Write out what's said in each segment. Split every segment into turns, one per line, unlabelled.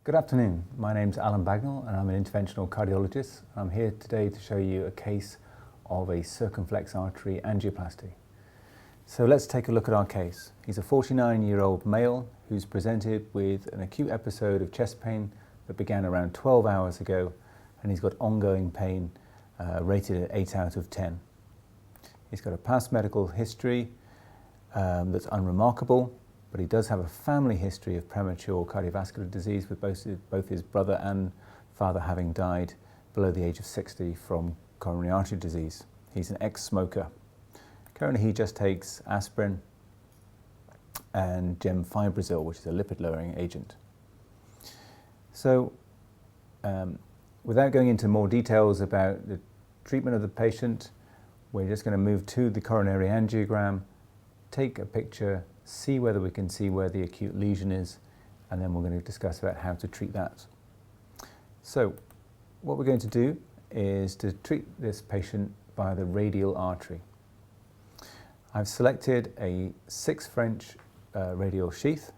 Good afternoon, my name's Alan Bagnall and I'm an interventional cardiologist. I'm here today to show you a case of a circumflex artery angioplasty. So let's take a look at our case. He's a 49-year-old male who's presented with an acute episode of chest pain that began around 12 hours ago, and he's got ongoing pain rated at 8 out of 10. He's got a past medical history that's unremarkable, but he does have a family history of premature cardiovascular disease, with both his brother and father having died below the age of 60 from coronary artery disease. He's an ex-smoker. Currently he just takes aspirin and gemfibrozil, which is a lipid-lowering agent. So without going into more details about the treatment of the patient, we're just going to move to the coronary angiogram, take a picture, see whether we can see where the acute lesion is, and then we're going to discuss about how to treat that. So what we're going to do is to treat this patient via the radial artery. I've selected a 6 French radial sheath,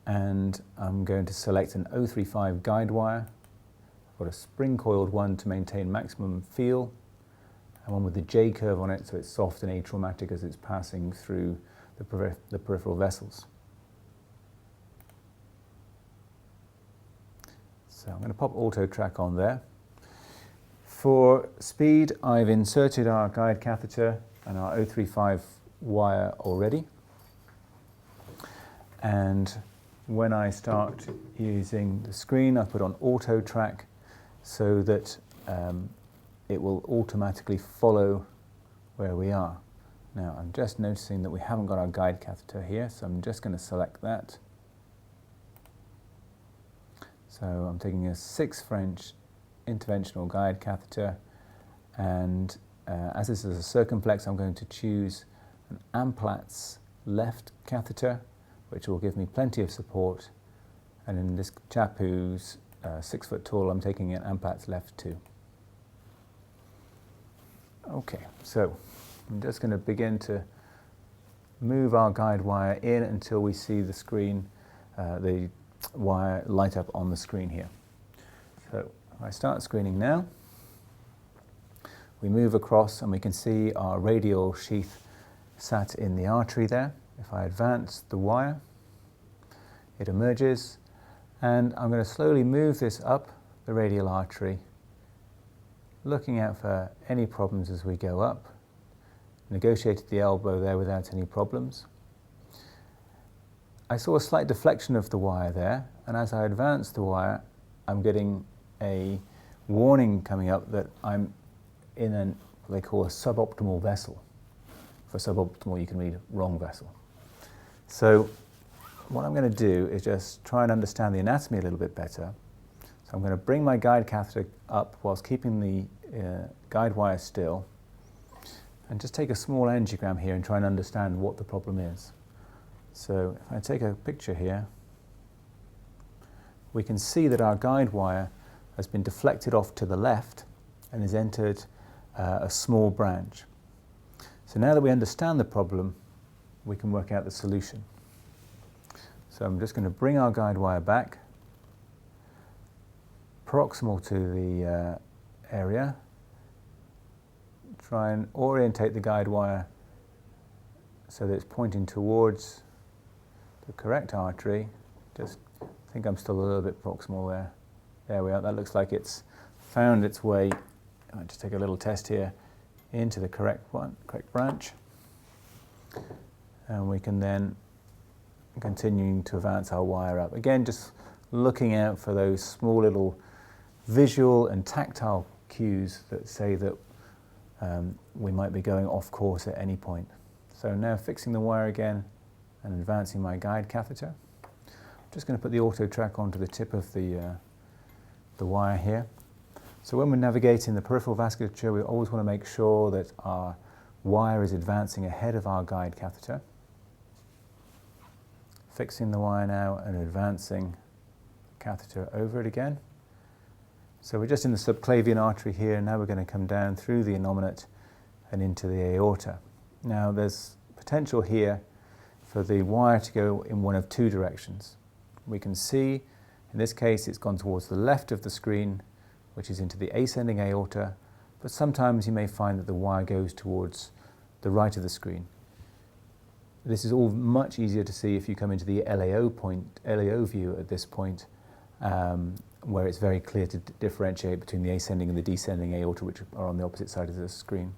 and I'm going to select an 035 guide wire. I've got a spring coiled one to maintain maximum feel, and one with the J curve on it so it's soft and atraumatic as it's passing through the peripheral vessels. So I'm going to pop auto track on there. For speed, I've inserted our guide catheter and our 035 wire already, and when I start using the screen, I put on auto track so that it will automatically follow where we are. Now I'm just noticing that we haven't got our guide catheter here, so I'm just going to select that. So I'm taking a 6 French interventional guide catheter, and as this is a circumflex, I'm going to choose an Amplatz left catheter, which will give me plenty of support, and in this chap who's 6 foot tall, I'm taking an Amplatz left too. Okay, so I'm just going to begin to move our guide wire in until we see the screen, the wire light up on the screen here. So if I start screening now, we move across and we can see our radial sheath sat in the artery there. If I advance the wire, it emerges, and I'm going to slowly move this up the radial artery, looking out for any problems as we go up. Negotiated the elbow there without any problems. I saw a slight deflection of the wire there, and as I advance the wire, I'm getting a warning coming up that I'm in what they call a suboptimal vessel. For suboptimal, you can read wrong vessel. So what I'm going to do is just try and understand the anatomy a little bit better. So I'm going to bring my guide catheter up whilst keeping the guide wire still, and just take a small angiogram here and try and understand what the problem is. So if I take a picture here, we can see that our guide wire has been deflected off to the left and has entered a small branch. So now that we understand the problem, we can work out the solution. So I'm just going to bring our guide wire back, proximal to the area, try and orientate the guide wire so that it's pointing towards the correct artery. Just think I'm still a little bit proximal there. There we are. That looks like it's found its way. I'll just take a little test here into the correct branch, and we can then continue to advance our wire up. Again, just looking out for those small little visual and tactile cues that say that we might be going off course at any point. So now fixing the wire again and advancing my guide catheter. I'm just going to put the auto track onto the tip of the wire here. So when we're navigating the peripheral vasculature, we always want to make sure that our wire is advancing ahead of our guide catheter. Fixing the wire now and advancing the catheter over it again. So we're just in the subclavian artery here, now we're going to come down through the innominate and into the aorta. Now there's potential here for the wire to go in one of two directions. we can see in this case it's gone towards the left of the screen, which is into the ascending aorta, but sometimes you may find that the wire goes towards the right of the screen. This is all much easier to see if you come into the LAO view at this point, where it's very clear to differentiate between the ascending and the descending aorta, which are on the opposite side of the screen.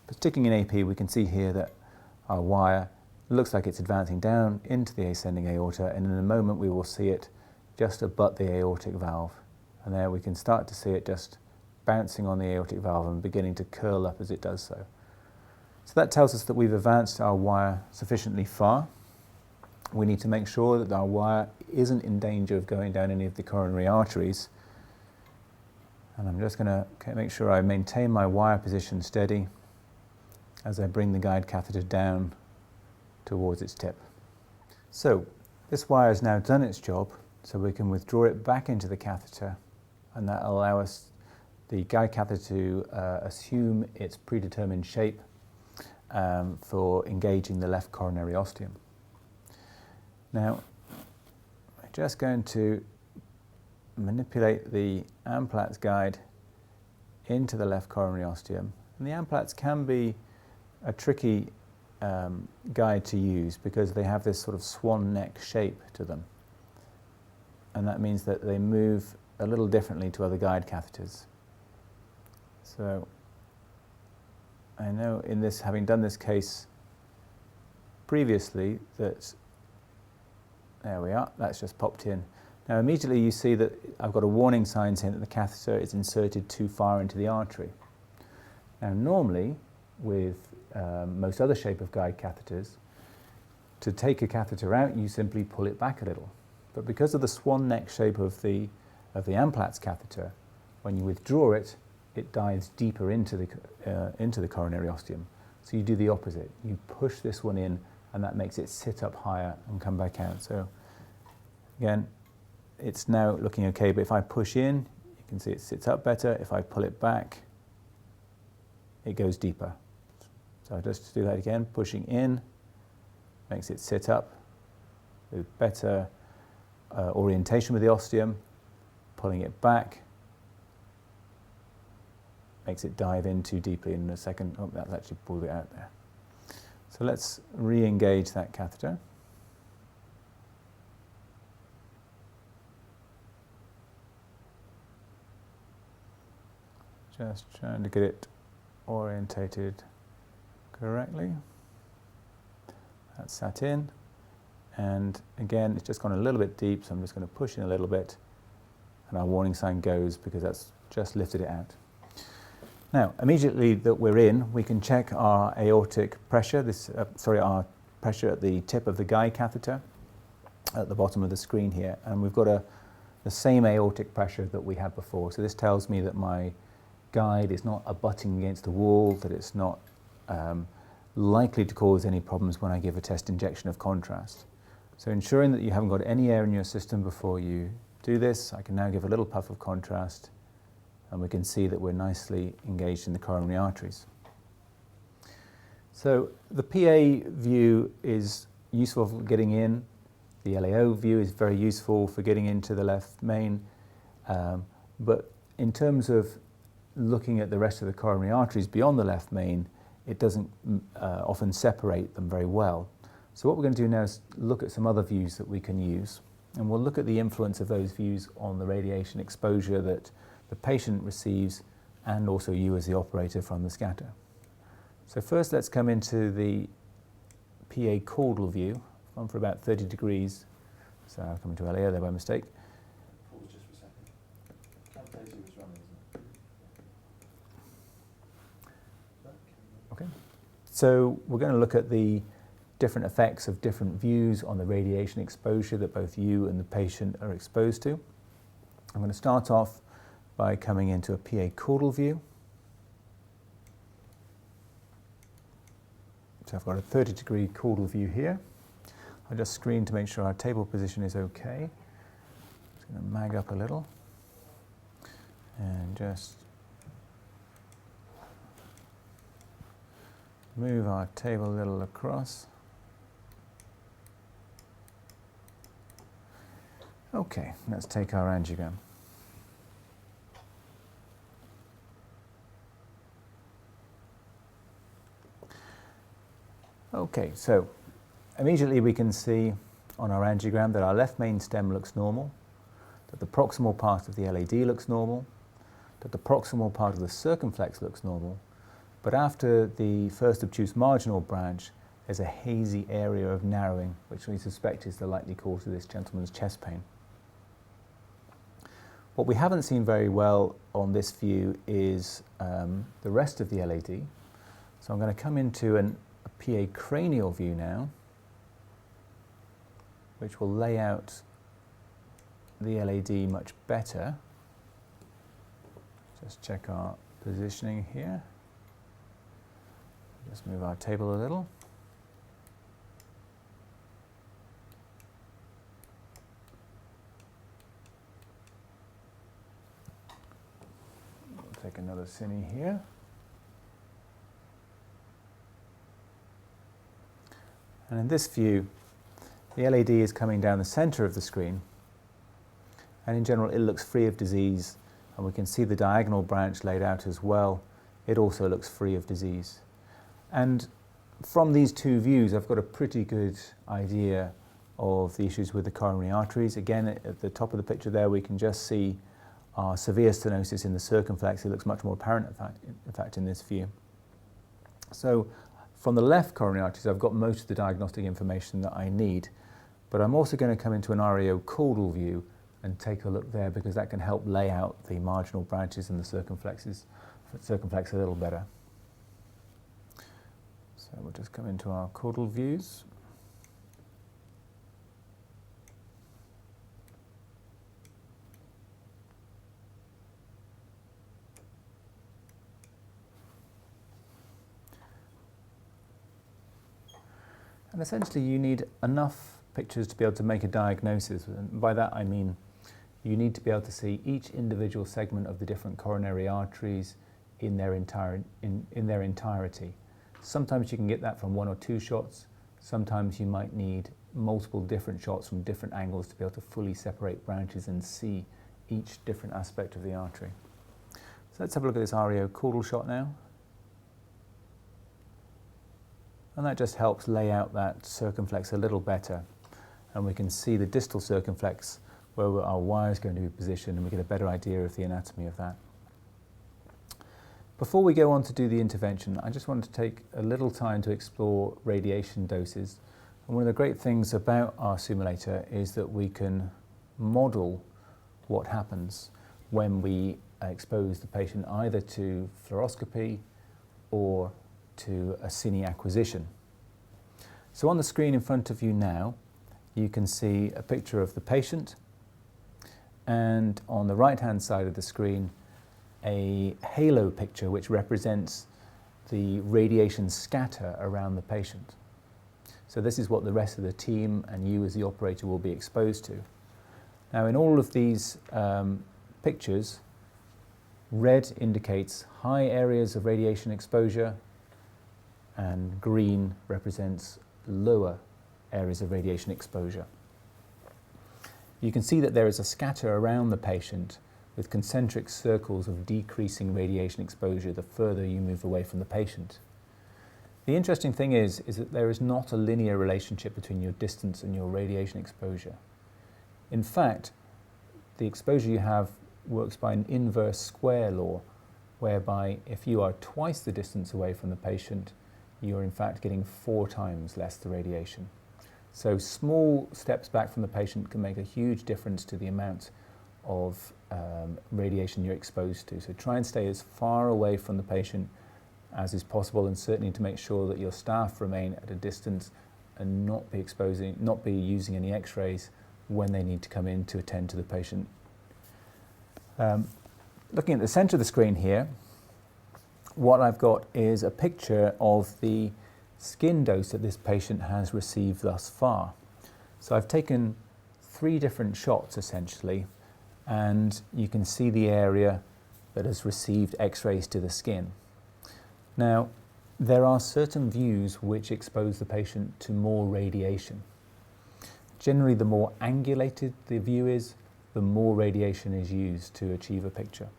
But sticking in AP, we can see here that our wire looks like it's advancing down into the ascending aorta, and in a moment we will see it just abut the aortic valve. And there we can start to see it just bouncing on the aortic valve and beginning to curl up as it does so. So that tells us that we've advanced our wire sufficiently far. We need to make sure that our wire isn't in danger of going down any of the coronary arteries. And I'm just going to make sure I maintain my wire position steady as I bring the guide catheter down towards its tip. So this wire has now done its job, so we can withdraw it back into the catheter, and that will allow us, the guide catheter, to assume its predetermined shape for engaging the left coronary ostium. Now, I'm just going to manipulate the Amplatz guide into the left coronary ostium. And the Amplatz can be a tricky guide to use because they have this sort of swan neck shape to them. And that means that they move a little differently to other guide catheters. So I know in this, having done this case previously, that there we are, that's just popped in. Now immediately you see that I've got a warning sign saying that the catheter is inserted too far into the artery. Now normally, with most other shape of guide catheters, to take a catheter out you simply pull it back a little. But because of the swan neck shape of the Amplatz catheter, when you withdraw it, it dives deeper into the coronary ostium. So you do the opposite. You push this one in, and that makes it sit up higher and come back out. So again, it's now looking okay, but if I push in, you can see it sits up better. If I pull it back, it goes deeper. So just to do that again, pushing in makes it sit up with better orientation with the ostium. Pulling it back makes it dive in too deeply in a second. Oh, that's actually pulled it out there. So let's re-engage that catheter. Just trying to get it orientated correctly. That's sat in. And again, it's just gone a little bit deep, so I'm just going to push in a little bit, and our warning sign goes because that's just lifted it out. Now, immediately that we're in, we can check our aortic pressure, our pressure at the tip of the guide catheter at the bottom of the screen here. And we've got the same aortic pressure that we had before. So this tells me that my guide is not abutting against the wall, that it's not likely to cause any problems when I give a test injection of contrast. So ensuring that you haven't got any air in your system before you do this, I can now give a little puff of contrast, and we can see that we're nicely engaged in the coronary arteries. So the PA view is useful for getting in. The LAO view is very useful for getting into the left main. But in terms of looking at the rest of the coronary arteries beyond the left main, it doesn't often separate them very well. So what we're going to do now is look at some other views that we can use. And we'll look at the influence of those views on the radiation exposure that the patient receives, and also you as the operator from the scatter. So first let's come into the PA caudal view. I've gone for about 30 degrees. So I've come into LAO there by mistake.
Pause just for a second. Camtasia was running, isn't it?
Okay. So we're going to look at the different effects of different views on the radiation exposure that both you and the patient are exposed to. I'm going to start off by coming into a PA caudal view. So I've got a 30-degree caudal view here. I'll just screen to make sure our table position is okay. Just going to mag up a little and just move our table a little across. Okay, let's take our angiogram. Okay, so immediately we can see on our angiogram that our left main stem looks normal, that the proximal part of the LAD looks normal, that the proximal part of the circumflex looks normal, but after the first obtuse marginal branch, there's a hazy area of narrowing, which we suspect is the likely cause of this gentleman's chest pain. What we haven't seen very well on this view is the rest of the LAD. So I'm going to come into a PA cranial view now, which will lay out the LAD much better. Just check our positioning here. Just move our table a little. We'll take another cine here. And in this view, the LAD is coming down the center of the screen, and in general it looks free of disease, and we can see the diagonal branch laid out as well. It also looks free of disease. And from these two views I've got a pretty good idea of the issues with the coronary arteries. Again, at the top of the picture there we can just see our severe stenosis in the circumflex. It looks much more apparent in fact in this view. So from the left coronary arteries I've got most of the diagnostic information that I need, but I'm also going to come into an REO-caudal view and take a look there, because that can help lay out the marginal branches and the circumflex a little better. So we'll just come into our caudal views. And essentially you need enough pictures to be able to make a diagnosis, and by that I mean you need to be able to see each individual segment of the different coronary arteries in their entirety. Sometimes you can get that from one or two shots, sometimes you might need multiple different shots from different angles to be able to fully separate branches and see each different aspect of the artery. So let's have a look at this REO-caudal shot now. And that just helps lay out that circumflex a little better. And we can see the distal circumflex where our wire is going to be positioned, and we get a better idea of the anatomy of that. Before we go on to do the intervention, I just wanted to take a little time to explore radiation doses. And one of the great things about our simulator is that we can model what happens when we expose the patient either to fluoroscopy or to a cine acquisition. So on the screen in front of you now, you can see a picture of the patient, and on the right-hand side of the screen, a halo picture which represents the radiation scatter around the patient. So this is what the rest of the team and you as the operator will be exposed to. Now in all of these pictures, red indicates high areas of radiation exposure, and green represents lower areas of radiation exposure. You can see that there is a scatter around the patient with concentric circles of decreasing radiation exposure the further you move away from the patient. The interesting thing is that there is not a linear relationship between your distance and your radiation exposure. In fact, the exposure you have works by an inverse square law, whereby if you are twice the distance away from the patient, you're in fact getting 4 times less the radiation. So small steps back from the patient can make a huge difference to the amount of radiation you're exposed to. So try and stay as far away from the patient as is possible, and certainly to make sure that your staff remain at a distance and not be using any x-rays when they need to come in to attend to the patient. Looking at the center of the screen here, what I've got is a picture of the skin dose that this patient has received thus far. So I've taken 3 different shots essentially, and you can see the area that has received x-rays to the skin. Now, there are certain views which expose the patient to more radiation. Generally, the more angulated the view is, the more radiation is used to achieve a picture.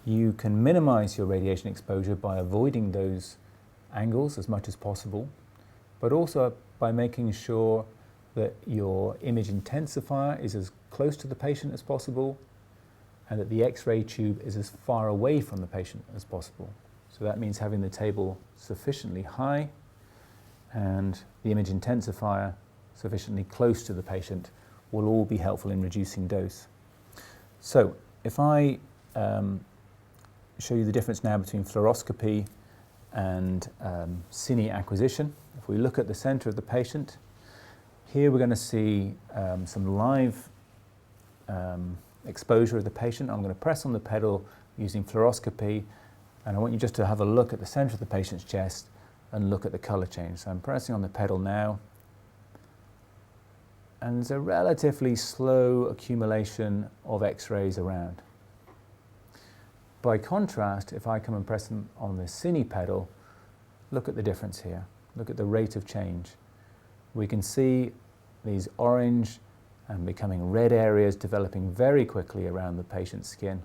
You can minimize your radiation exposure by avoiding those angles as much as possible, but also by making sure that your image intensifier is as close to the patient as possible and that the X-ray tube is as far away from the patient as possible. So that means having the table sufficiently high and the image intensifier sufficiently close to the patient will all be helpful in reducing dose. So if I show you the difference now between fluoroscopy and cine acquisition. If we look at the center of the patient, here we're going to see some live exposure of the patient. I'm going to press on the pedal using fluoroscopy, and I want you just to have a look at the center of the patient's chest and look at the color change. So I'm pressing on the pedal now, and there's a relatively slow accumulation of X-rays around. By contrast, if I come and press on the cine pedal, look at the difference here. Look at the rate of change. We can see these orange and becoming red areas developing very quickly around the patient's skin.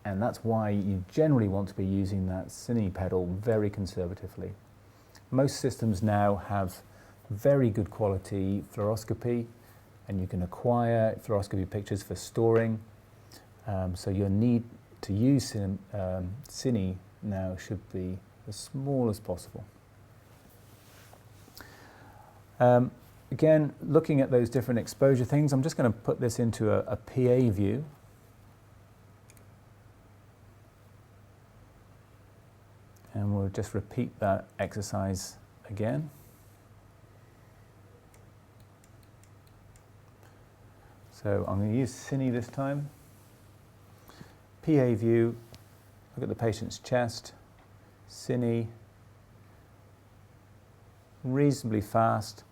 And that's why you generally want to be using that cine pedal very conservatively. Most systems now have very good quality fluoroscopy, and you can acquire fluoroscopy pictures for storing. So your need to use cine now should be as small as possible. Again, looking at those different exposure things, I'm just going to put this into a PA view. And we'll just repeat that exercise again. So I'm going to use cine this time. PA view, look at the patient's chest, cine, reasonably fast.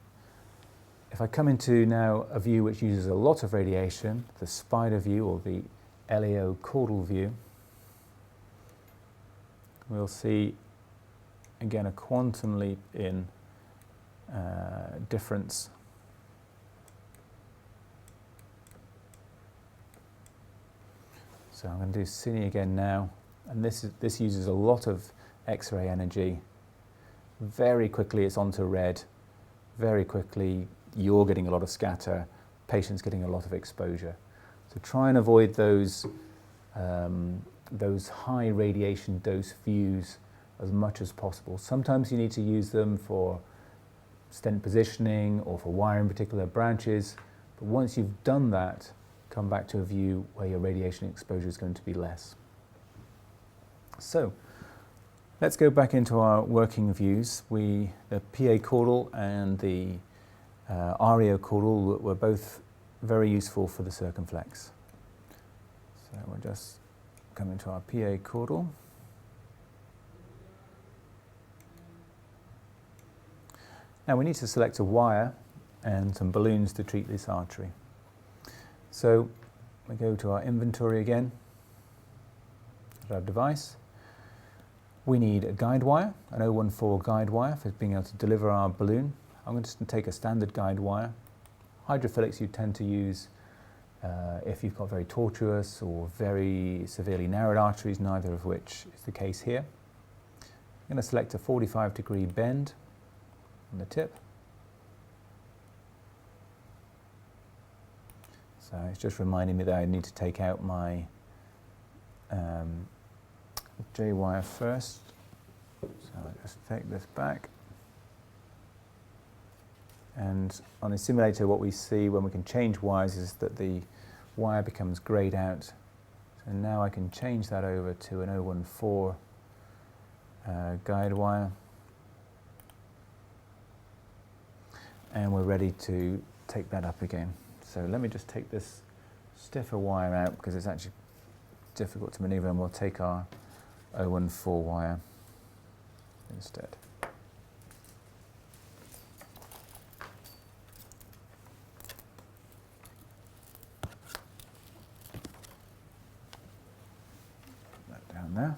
If I come into now a view which uses a lot of radiation, the spider view or the LAO caudal view, we'll see again a quantum leap in difference. So I'm going to do cine again now, and this uses a lot of X-ray energy. Very quickly it's onto red. Very quickly you're getting a lot of scatter, patient's getting a lot of exposure. So try and avoid those high radiation dose views as much as possible. Sometimes you need to use them for stent positioning or for wiring particular branches, but once you've done that, come back to a view where your radiation exposure is going to be less. So let's go back into our working views. The PA caudal and the REO caudal were both very useful for the circumflex. So we'll just come into our PA caudal. Now we need to select a wire and some balloons to treat this artery. So we go to our inventory again, at our device. We need a guide wire, an 014 guide wire for being able to deliver our balloon. I'm going to take a standard guide wire. Hydrophilics you tend to use if you've got very tortuous or very severely narrowed arteries, neither of which is the case here. I'm going to select a 45-degree bend on the tip. So it's just reminding me that I need to take out my J-wire first. So I'll just take this back. And on the simulator what we see when we can change wires is that the wire becomes greyed out. So now I can change that over to an 014 guide wire. And we're ready to take that up again. So let me just take this stiffer wire out because it's actually difficult to maneuver, and we'll take our 014 wire instead. Put that down there.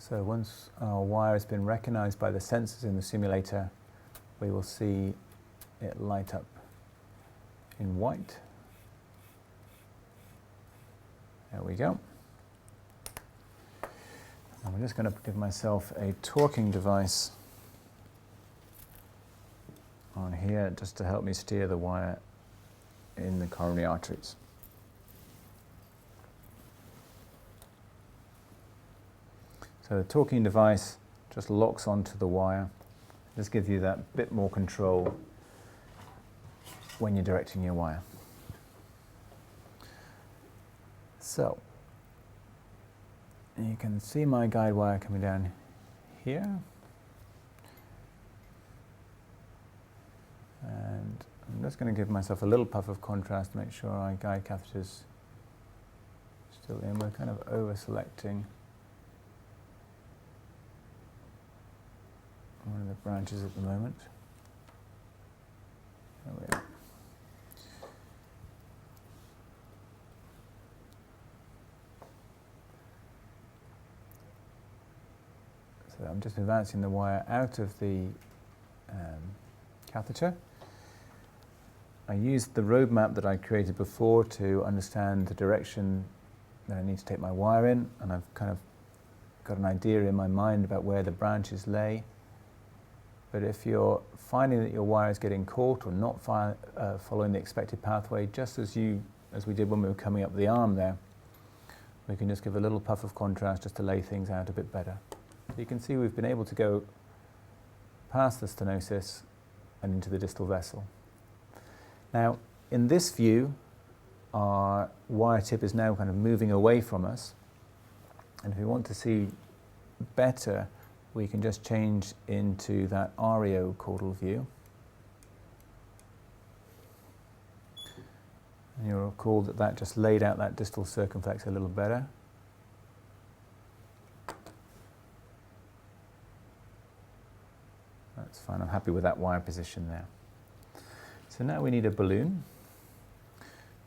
So once our wire has been recognized by the sensors in the simulator, we will see it light up in white. There we go. I'm just going to give myself a torquing device on here just to help me steer the wire in the coronary arteries. So the torquing device just locks onto the wire. This gives you that bit more control when you're directing your wire. So you can see my guide wire coming down here. And I'm just going to give myself a little puff of contrast to make sure our guide catheter's still in. We're kind of over-selecting one of the branches at the moment. There we are. So I'm just advancing the wire out of the catheter. I used the roadmap that I created before to understand the direction that I need to take my wire in, and I've kind of got an idea in my mind about where the branches lay. But if you're finding that your wire is getting caught or not following the expected pathway, just as we did when we were coming up the arm there, we can just give a little puff of contrast just to lay things out a bit better. So you can see we've been able to go past the stenosis and into the distal vessel. Now, in this view, our wire tip is now kind of moving away from us. And if we want to see better, we can just change into that REO caudal view. And you'll recall that that just laid out that distal circumflex a little better. That's fine, I'm happy with that wire position there. So now we need a balloon.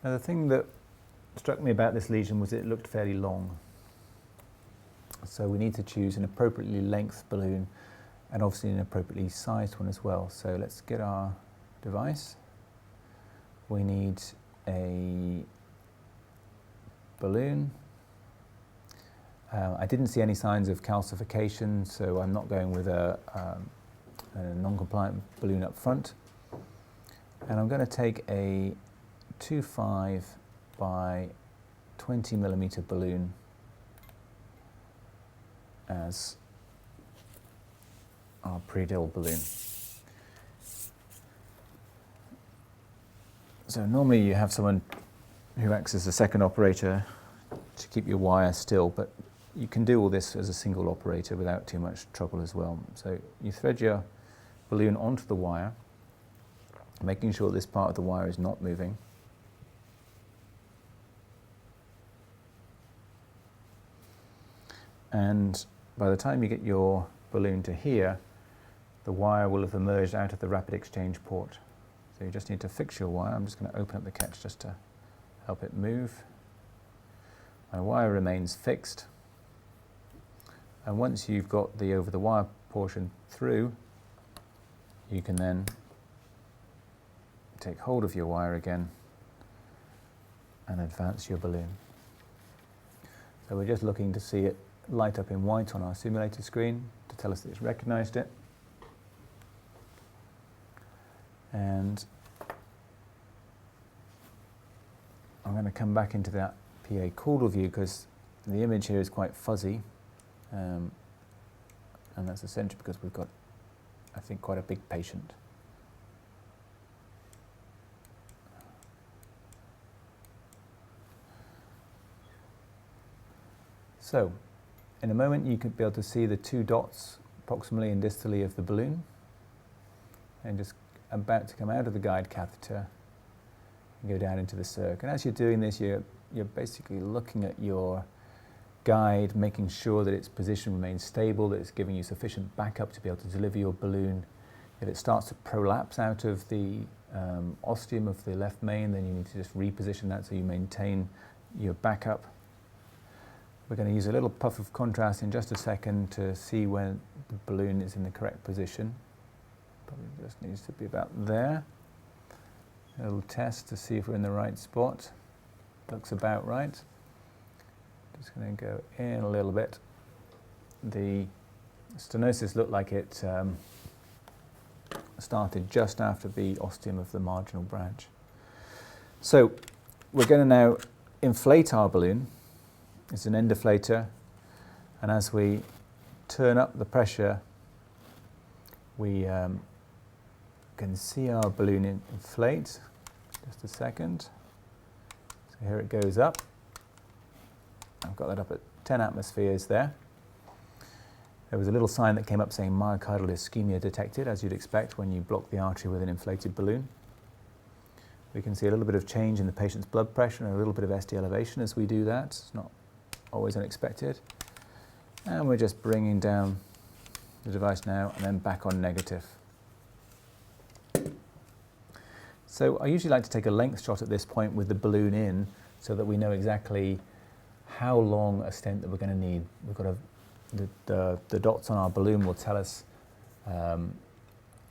Now the thing that struck me about this lesion was it looked fairly long. So we need to choose an appropriately length balloon and obviously an appropriately sized one as well. So let's get our device. We need a balloon. I didn't see any signs of calcification, so I'm not going with a non-compliant balloon up front. And I'm going to take a 2.5 by 20 millimeter balloon as our pre-dill balloon. So normally you have someone who acts as a second operator to keep your wire still, but you can do all this as a single operator without too much trouble as well. So you thread your balloon onto the wire, making sure this part of the wire is not moving. And by the time you get your balloon to here, the wire will have emerged out of the rapid exchange port. So you just need to fix your wire. I'm just going to open up the catch just to help it move. My wire remains fixed. And once you've got the over the wire portion through, you can then take hold of your wire again and advance your balloon. So we're just looking to see it light up in white on our simulator screen to tell us that it's recognized it. And I'm going to come back into that PA caudal view because the image here is quite fuzzy, and that's essentially because we've got, I think, quite a big patient. So, in a moment you could be able to see the two dots proximally and distally of the balloon, and just about to come out of the guide catheter and go down into the circ. And as you're doing this, you're basically looking at your guide, making sure that its position remains stable, that it's giving you sufficient backup to be able to deliver your balloon. If it starts to prolapse out of the ostium of the left main, then you need to just reposition that so you maintain your backup. We're going to use a little puff of contrast in just a second to see when the balloon is in the correct position. Probably just needs to be about there. A little test to see if we're in the right spot. Looks about right. Just going to go in a little bit. The stenosis looked like it started just after the ostium of the marginal branch. So we're going to now inflate our balloon. It's an end deflator, and as we turn up the pressure, we can see our balloon inflate. Just a second. So here it goes up. I've got that up at 10 atmospheres there. There was a little sign that came up saying myocardial ischemia detected, as you'd expect when you block the artery with an inflated balloon. We can see a little bit of change in the patient's blood pressure and a little bit of ST elevation as we do that. It's not always unexpected. And we're just bringing down the device now and then back on negative. So I usually like to take a length shot at this point with the balloon in so that we know exactly how long a stent that we're going to need. We've got the dots on our balloon will tell us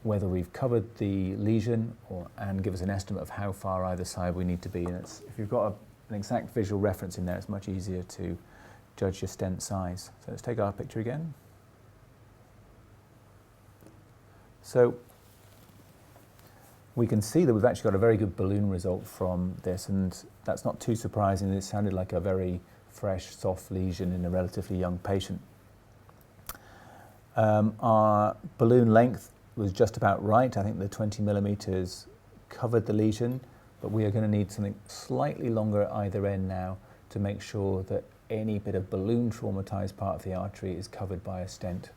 whether we've covered the lesion and give us an estimate of how far either side we need to be. And if you've got an exact visual reference in there, it's much easier to judge your stent size. So let's take our picture again. So we can see that we've actually got a very good balloon result from this, and that's not too surprising. It sounded like a very fresh, soft lesion in a relatively young patient. Our balloon length was just about right. I think the 20 millimeters covered the lesion, but we are going to need something slightly longer at either end now to make sure that any bit of balloon traumatized part of the artery is covered by a stent.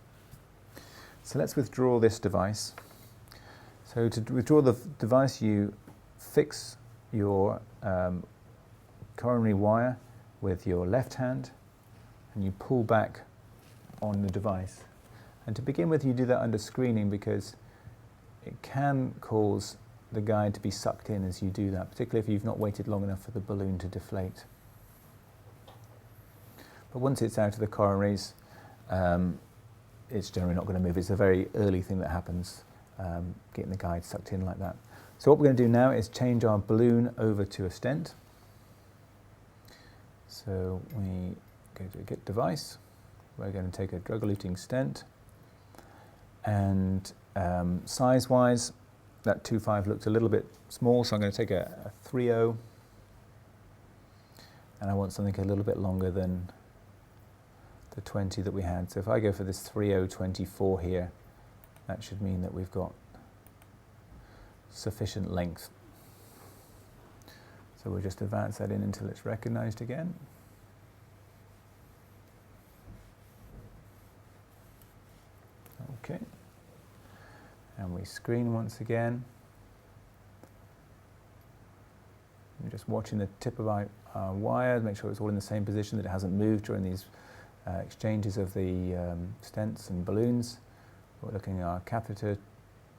So let's withdraw this device. So to withdraw the device, you fix your coronary wire with your left hand and you pull back on the device. And to begin with, you do that under screening because it can cause the guide to be sucked in as you do that, particularly if you've not waited long enough for the balloon to deflate. But once it's out of the coronaries, it's generally not going to move. It's a very early thing that happens, getting the guide sucked in like that. So what we're going to do now is change our balloon over to a stent. So we go to get device. We're going to take a drug-eluting stent. And size-wise, that 2.5 looked a little bit small, so I'm going to take a 3.0. And I want something a little bit longer than the 20 that we had. So if I go for this 3.024 here, that should mean that we've got sufficient length. So we'll just advance that in until it's recognized again. Okay. And we screen once again. I'm just watching the tip of our wire to make sure it's all in the same position, that it hasn't moved during these exchanges of the stents and balloons. We're looking at our catheter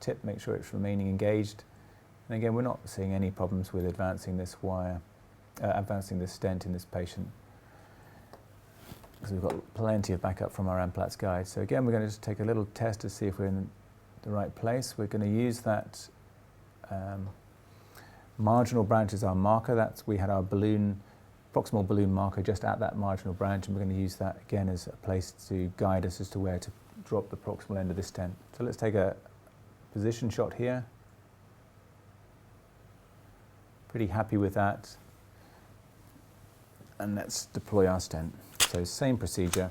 tip, make sure it's remaining engaged. And again, we're not seeing any problems with advancing this wire, advancing this stent in this patient, because we've got plenty of backup from our Amplatz guide. So again, we're going to just take a little test to see if we're in the right place. We're going to use that marginal branch as our marker. We had our balloon, proximal balloon marker just at that marginal branch, and we're going to use that again as a place to guide us as to where to drop the proximal end of the stent. So let's take a position shot here. Pretty happy with that. And let's deploy our stent. So same procedure.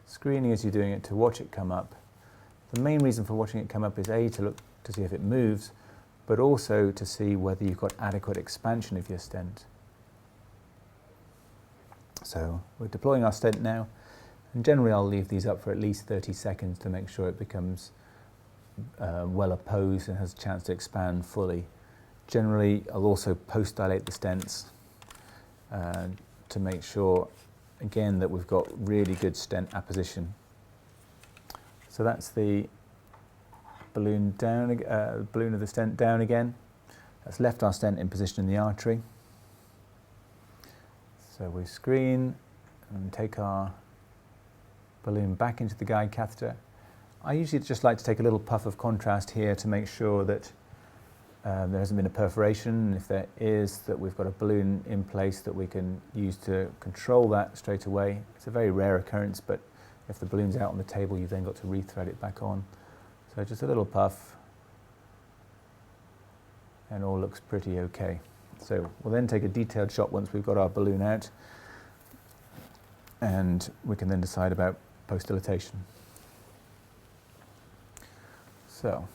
Screening as you're doing it to watch it come up. The main reason for watching it come up is A, to look to see if it moves, but also to see whether you've got adequate expansion of your stent. So we're deploying our stent now, and generally I'll leave these up for at least 30 seconds to make sure it becomes well opposed and has a chance to expand fully. Generally, I'll also post-dilate the stents to make sure, again, that we've got really good stent apposition. So that's the balloon down, balloon of the stent down again. That's left our stent in position in the artery. So we screen, And take our balloon back into the guide catheter. I usually just like to take a little puff of contrast here to make sure that there hasn't been a perforation, and if there is, that we've got a balloon in place that we can use to control that straight away. It's a very rare occurrence, but if the balloon's out on the table, you've then got to rethread it back on. So just a little puff, and all looks pretty okay. So we'll then take a detailed shot once we've got our balloon out, and we can then decide about post-dilatation. So,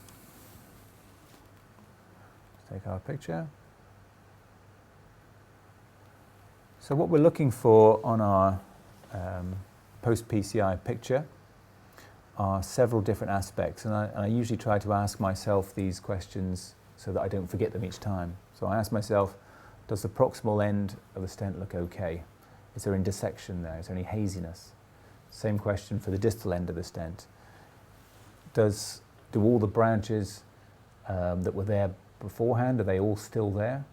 let's take our picture. So what we're looking for on our post-PCI picture are several different aspects, and I usually try to ask myself these questions so that I don't forget them each time. So I ask myself, does the proximal end of the stent look okay? Is there any dissection there? Is there any haziness? Same question for the distal end of the stent. Do all the branches that were there beforehand, are they all still there?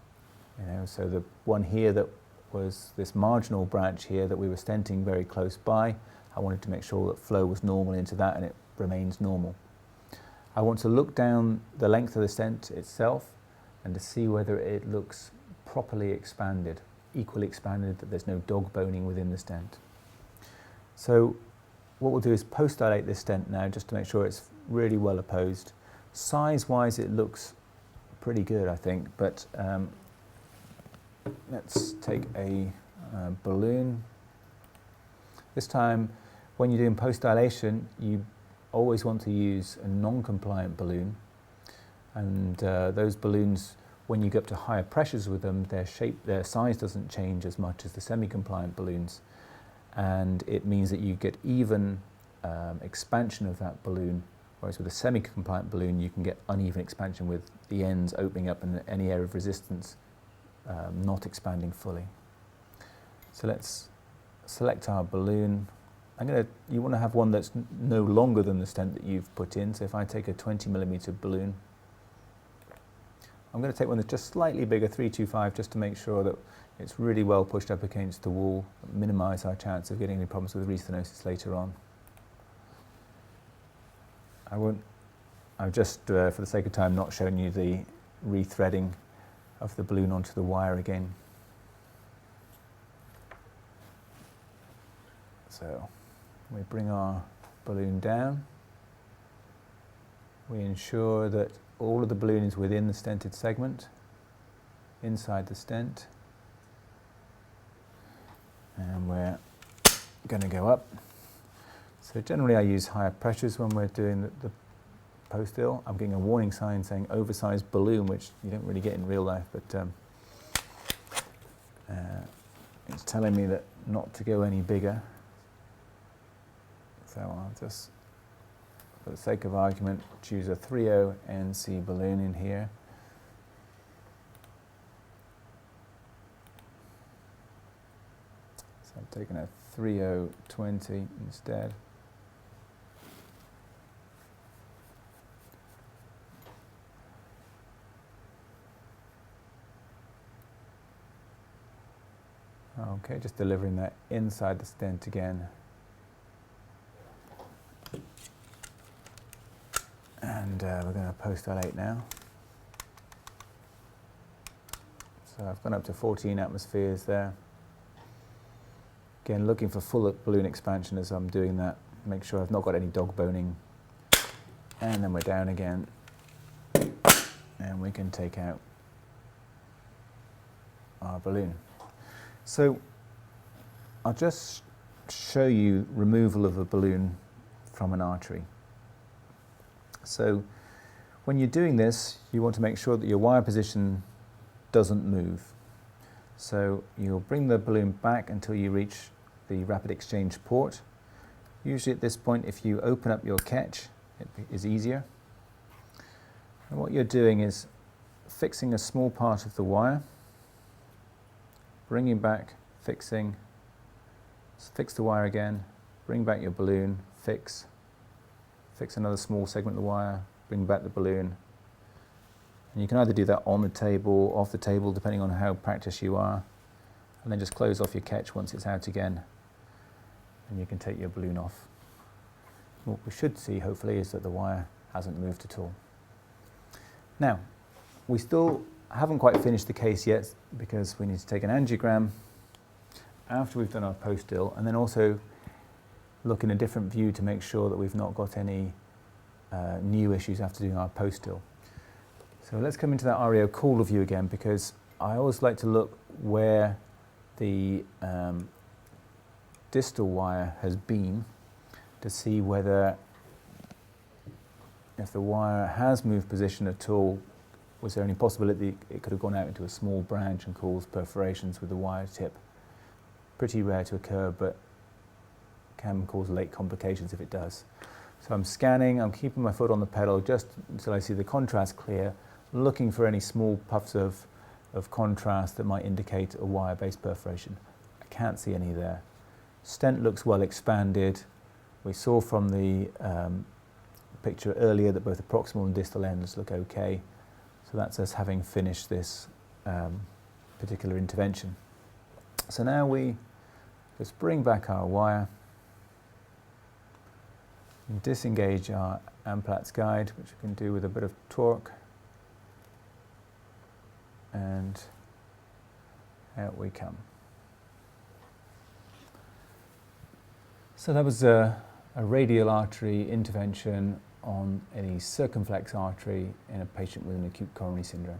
You know, so the one here that was this marginal branch here that we were stenting very close by, I wanted to make sure that flow was normal into that, and it remains normal. I want to look down the length of the stent itself and to see whether it looks properly expanded, equally expanded, that there's no dog boning within the stent. So what we'll do is post-dilate this stent now just to make sure it's really well opposed. Size-wise it looks pretty good, I think, but let's take a balloon. This time, when you're doing post-dilation, you always want to use a non-compliant balloon, and those balloons, when you get up to higher pressures with them, their size doesn't change as much as the semi-compliant balloons, and it means that you get even expansion of that balloon, whereas with a semi-compliant balloon you can get uneven expansion with the ends opening up and any area of resistance not expanding fully. So let's select our balloon. You want to have one that's no longer than the stent that you've put in. So if I take a 20mm balloon, I'm going to take one that's just slightly bigger, 325, just to make sure that it's really well pushed up against the wall, minimise our chance of getting any problems with restenosis later on. I've just, for the sake of time, not shown you the rethreading of the balloon onto the wire again. So we bring our balloon down. We ensure that all of the balloon is within the stented segment, inside the stent. And we're going to go up. So generally I use higher pressures when we're doing the post-ill. I'm getting a warning sign saying oversized balloon, which you don't really get in real life, but it's telling me that not to go any bigger. So I'll just, for the sake of argument, choose a 3.0 NC balloon in here. So I'm taking a 3.0 20 instead. Okay, just delivering that inside the stent again. And we're going to post-dilate now. So I've gone up to 14 atmospheres there. Again, looking for full balloon expansion as I'm doing that. Make sure I've not got any dog boning. And then we're down again. And we can take out our balloon. So I'll just show you removal of a balloon from an artery. So when you're doing this, you want to make sure that your wire position doesn't move. So you'll bring the balloon back until you reach the rapid exchange port. Usually at this point, if you open up your catch, it is easier. And what you're doing is fixing a small part of the wire, bringing back, fixing, fix the wire again, bring back your balloon, fix another small segment of the wire, bring back the balloon. And you can either do that on the table, off the table, depending on how practiced you are, and then just close off your catch once it's out again. and you can take your balloon off. What we should see, hopefully, is that the wire hasn't moved at all. Now, we still haven't quite finished the case yet because we need to take an angiogram after we've done our post-ill, and then also look in a different view to make sure that we've not got any new issues after doing our post-ill. So let's come into that REO caller view again, because I always like to look where the distal wire has been to see whether, if the wire has moved position at all, was there any possibility it could have gone out into a small branch and caused perforations with the wire tip. Pretty rare to occur, but can cause late complications if it does. So I'm scanning, I'm keeping my foot on the pedal just until I see the contrast clear, looking for any small puffs of contrast that might indicate a wire-based perforation. I can't see any there. Stent looks well expanded. We saw from the picture earlier that both the proximal and distal ends look okay. So that's us having finished this particular intervention. So now we just bring back our wire, and disengage our Amplatz guide, which we can do with a bit of torque, and out we come. So that was a radial artery intervention on a circumflex artery in a patient with an acute coronary syndrome.